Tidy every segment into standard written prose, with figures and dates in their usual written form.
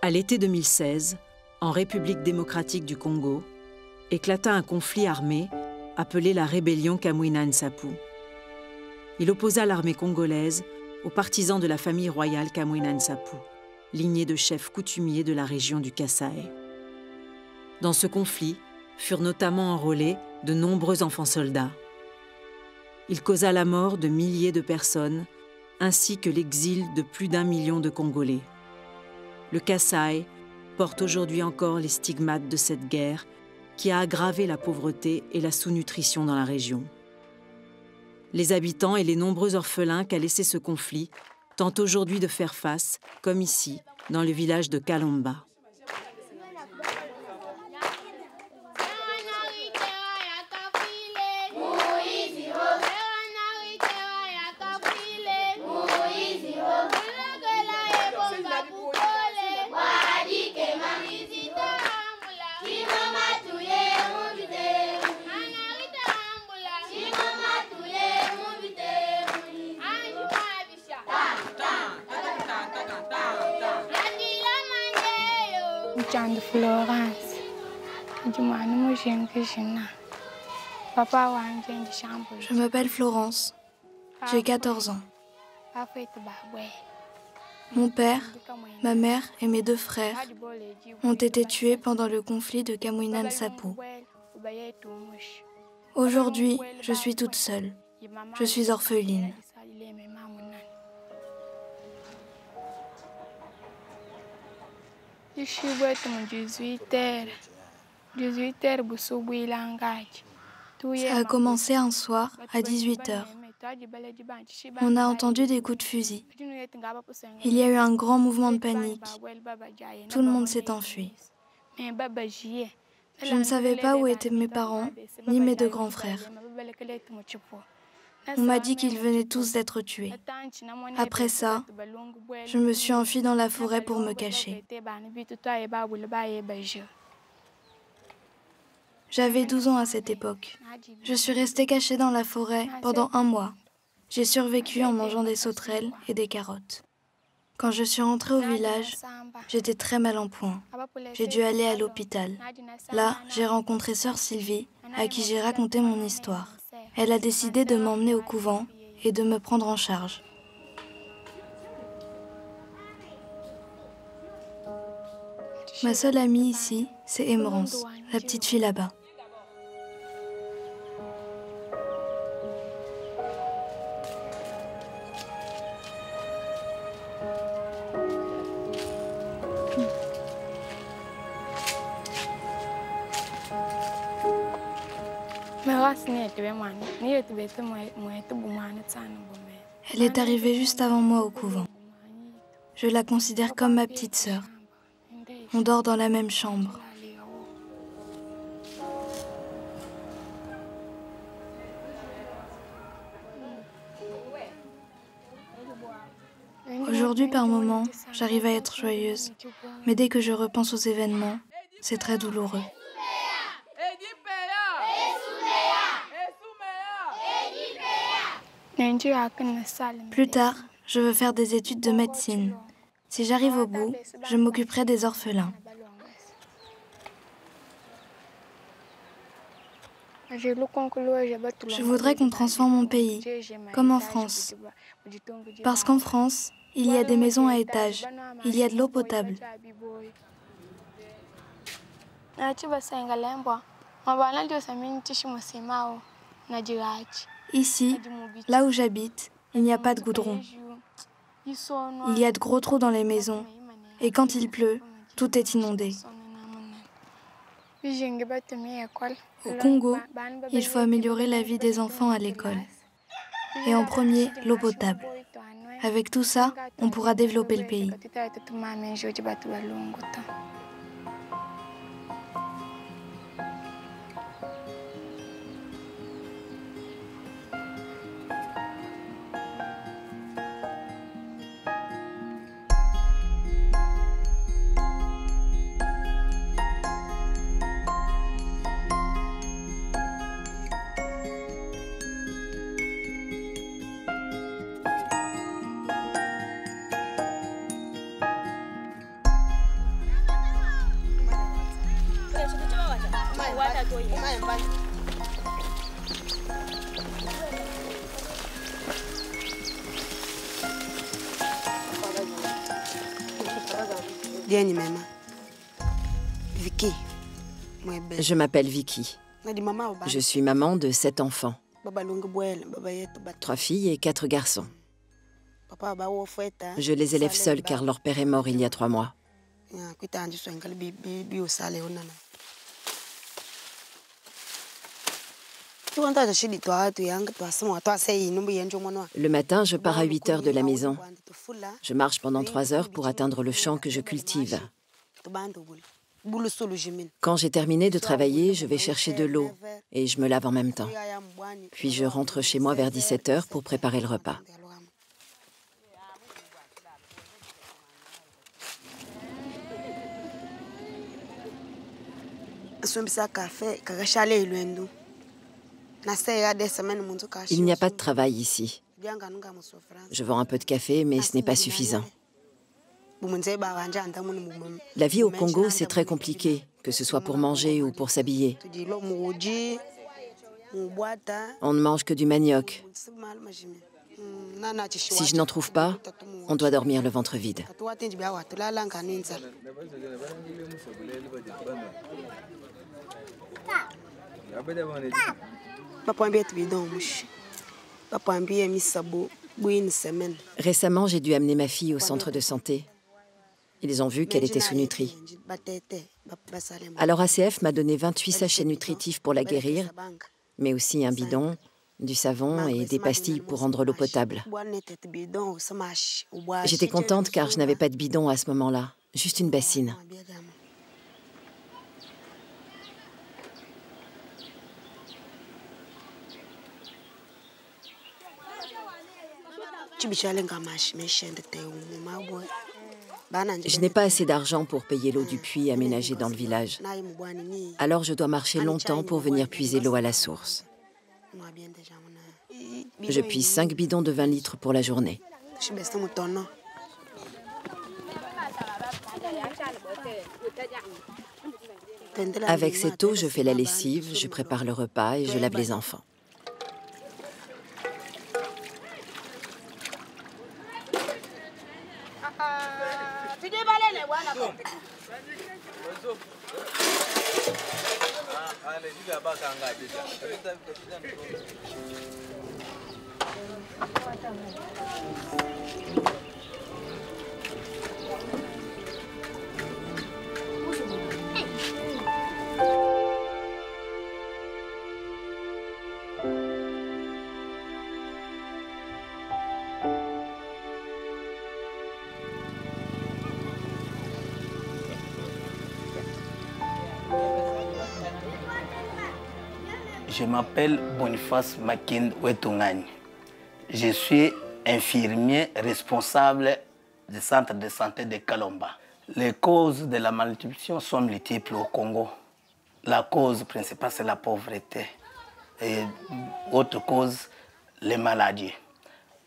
À l'été 2016, en République démocratique du Congo, éclata un conflit armé appelé la rébellion Kamwina-Nsapu. Il opposa l'armée congolaise aux partisans de la famille royale Kamwina-Nsapu, lignée de chefs coutumiers de la région du Kasaï. Dans ce conflit furent notamment enrôlés de nombreux enfants soldats. Il causa la mort de milliers de personnes ainsi que l'exil de plus d'1 million de Congolais. Le Kasaï porte aujourd'hui encore les stigmates de cette guerre qui a aggravé la pauvreté et la sous-nutrition dans la région. Les habitants et les nombreux orphelins qu'a laissé ce conflit tentent aujourd'hui de faire face, comme ici, dans le village de Kalomba. Florence. Je m'appelle Florence, j'ai 14 ans. Mon père, ma mère et mes 2 frères ont été tués pendant le conflit de Kamwina-Nsapu. Aujourd'hui, je suis toute seule. Je suis orpheline. Ça a commencé un soir à 18h. On a entendu des coups de fusil. Il y a eu un grand mouvement de panique. Tout le monde s'est enfui. Je ne savais pas où étaient mes parents, ni mes 2 grands frères. On m'a dit qu'ils venaient tous d'être tués. Après ça, je me suis enfuie dans la forêt pour me cacher. J'avais 12 ans à cette époque. Je suis restée cachée dans la forêt pendant 1 mois. J'ai survécu en mangeant des sauterelles et des carottes. Quand je suis rentrée au village, j'étais très mal en point. J'ai dû aller à l'hôpital. Là, j'ai rencontré sœur Sylvie, à qui j'ai raconté mon histoire. Elle a décidé de m'emmener au couvent et de me prendre en charge. Ma seule amie ici, c'est Emerance, la petite fille là-bas. Elle est arrivée juste avant moi au couvent. Je la considère comme ma petite sœur. On dort dans la même chambre. Aujourd'hui, par moments, j'arrive à être joyeuse. Mais dès que je repense aux événements, c'est très douloureux. Plus tard, je veux faire des études de médecine. Si j'arrive au bout, je m'occuperai des orphelins. Je voudrais qu'on transforme mon pays, comme en France. Parce qu'en France, il y a des maisons à étages, il y a de l'eau potable. Ici, là où j'habite, il n'y a pas de goudron. Il y a de gros trous dans les maisons, et quand il pleut, tout est inondé. Au Congo, il faut améliorer la vie des enfants à l'école. Et en premier, l'eau potable. Avec tout ça, on pourra développer le pays. Je m'appelle Vicky. Je suis maman de 7 enfants. 3 filles et 4 garçons. Je les élève seuls car leur père est mort il y a 3 mois. Le matin, je pars à 8 heures de la maison. Je marche pendant 3 heures pour atteindre le champ que je cultive. Quand j'ai terminé de travailler, je vais chercher de l'eau et je me lave en même temps. Puis je rentre chez moi vers 17 heures pour préparer le repas. Il n'y a pas de travail ici. Je vends un peu de café, mais ce n'est pas suffisant. La vie au Congo, c'est très compliqué, que ce soit pour manger ou pour s'habiller. On ne mange que du manioc. Si je n'en trouve pas, on doit dormir le ventre vide. Récemment, j'ai dû amener ma fille au centre de santé. Ils ont vu qu'elle était sous-nutrie. Alors ACF m'a donné 28 sachets nutritifs pour la guérir, mais aussi un bidon, du savon et des pastilles pour rendre l'eau potable. J'étais contente car je n'avais pas de bidon à ce moment-là, juste une bassine. Je n'ai pas assez d'argent pour payer l'eau du puits aménagé dans le village. Alors je dois marcher longtemps pour venir puiser l'eau à la source. Je puise 5 bidons de 20 litres pour la journée. Avec cette eau, je fais la lessive, je prépare le repas et je lave les enfants. Je m'appelle Boniface Makin Wetungani. Je suis infirmier responsable du centre de santé de Kalomba. Les causes de la malnutrition sont multiples au Congo. La cause principale, c'est la pauvreté. Et autre cause, les maladies.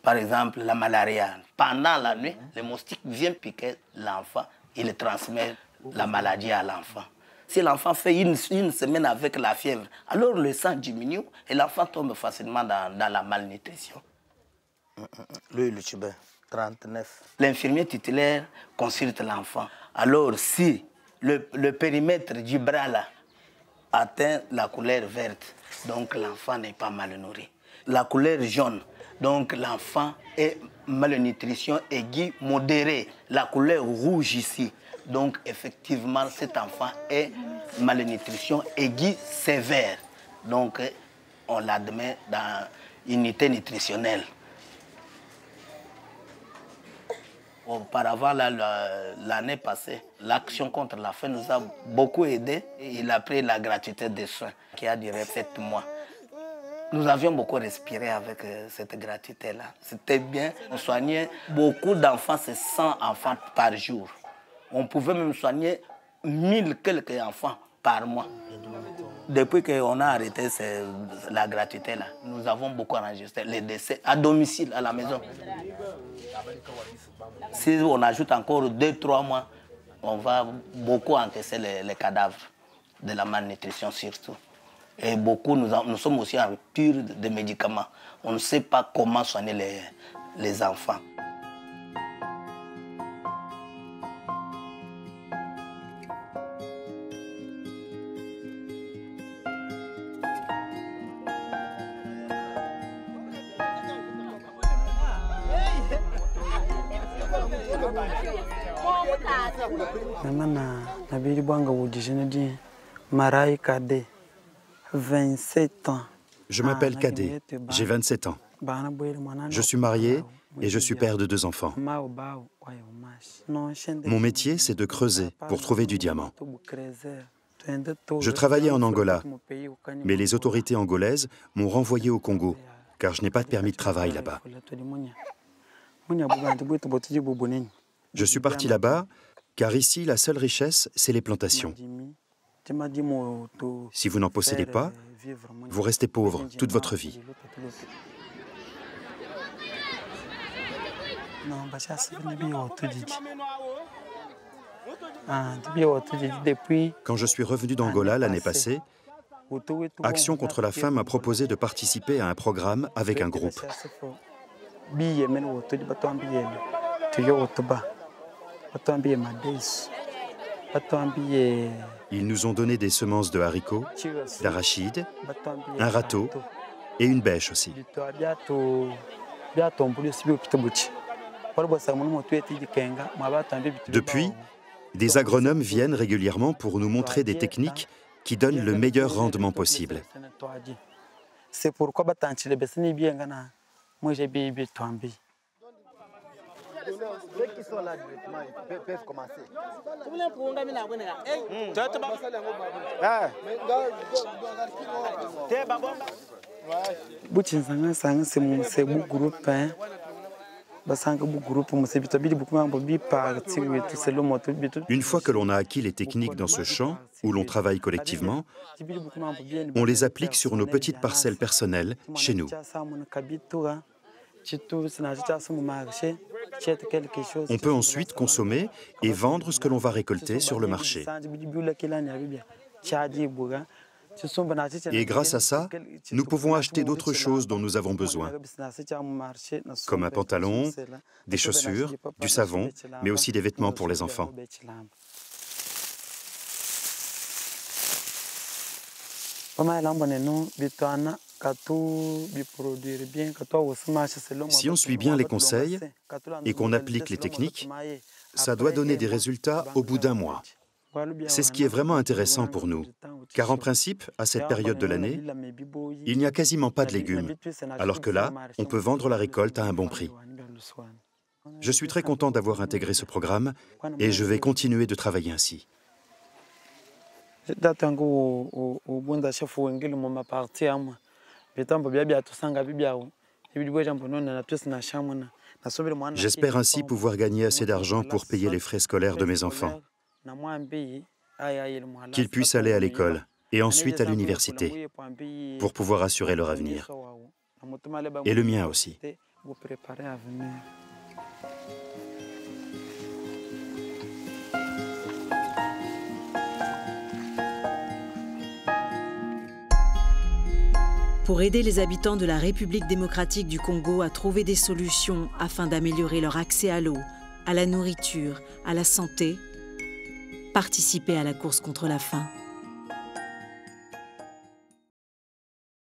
Par exemple, la malaria. Pendant la nuit, le moustique vient piquer l'enfant, il transmet la maladie à l'enfant. Si l'enfant fait une semaine avec la fièvre, alors le sang diminue et l'enfant tombe facilement dans la malnutrition. Lui, le Tibet, 39. L'infirmier titulaire consulte l'enfant. Alors, si le périmètre du bras là atteint la couleur verte, donc l'enfant n'est pas mal nourri. La couleur jaune, donc l'enfant est malnutrition aiguë modérée. La couleur rouge ici, donc effectivement cet enfant est malnutrition aiguë sévère. Donc on l'admet dans une unité nutritionnelle. Auparavant, l'année passée, l'action contre la faim nous a beaucoup aidés. Il a pris la gratuité des soins qui a duré 7 mois. Nous avions beaucoup respiré avec cette gratuité-là. C'était bien. On soignait beaucoup d'enfants, c'est 100 enfants par jour. On pouvait même soigner 1000 quelques enfants par mois. Depuis qu'on a arrêté la gratuité-là, nous avons beaucoup enregistré les décès à domicile, à la maison. Si on ajoute encore 2-3 mois, on va beaucoup encaisser les cadavres de la malnutrition surtout. Et beaucoup, nous sommes aussi en pure de médicaments. On ne sait pas comment soigner les enfants. Je m'appelle Kadé, j'ai 27 ans. Je suis marié et je suis père de 2 enfants. Mon métier, c'est de creuser pour trouver du diamant. Je travaillais en Angola, mais les autorités angolaises m'ont renvoyé au Congo, car je n'ai pas de permis de travail là-bas. Je suis parti là-bas, car ici, la seule richesse, c'est les plantations. Si vous n'en possédez pas, vous restez pauvre toute votre vie. Quand je suis revenu d'Angola l'année passée, Action contre la faim m'a proposé de participer à un programme avec un groupe. Ils nous ont donné des semences de haricots, d'arachides, un râteau et une bêche aussi. Depuis, des agronomes viennent régulièrement pour nous montrer des techniques qui donnent le meilleur rendement possible. C'est pourquoi moi j'ai bien. Ceux qui sont là directement, ils peuvent commencer. Une fois que l'on a acquis les techniques dans ce champ, où l'on travaille collectivement, on les applique sur nos petites parcelles personnelles, chez nous. On peut ensuite consommer et vendre ce que l'on va récolter sur le marché. Et grâce à ça, nous pouvons acheter d'autres choses dont nous avons besoin, comme un pantalon, des chaussures, du savon, mais aussi des vêtements pour les enfants. Si on suit bien les conseils et qu'on applique les techniques, ça doit donner des résultats au bout d'1 mois. C'est ce qui est vraiment intéressant pour nous, car en principe, à cette période de l'année, il n'y a quasiment pas de légumes, alors que là, on peut vendre la récolte à un bon prix. Je suis très content d'avoir intégré ce programme et je vais continuer de travailler ainsi. J'espère ainsi pouvoir gagner assez d'argent pour payer les frais scolaires de mes enfants, qu'ils puissent aller à l'école et ensuite à l'université pour pouvoir assurer leur avenir. Et le mien aussi. Pour aider les habitants de la République démocratique du Congo à trouver des solutions afin d'améliorer leur accès à l'eau, à la nourriture, à la santé, participez à la course contre la faim.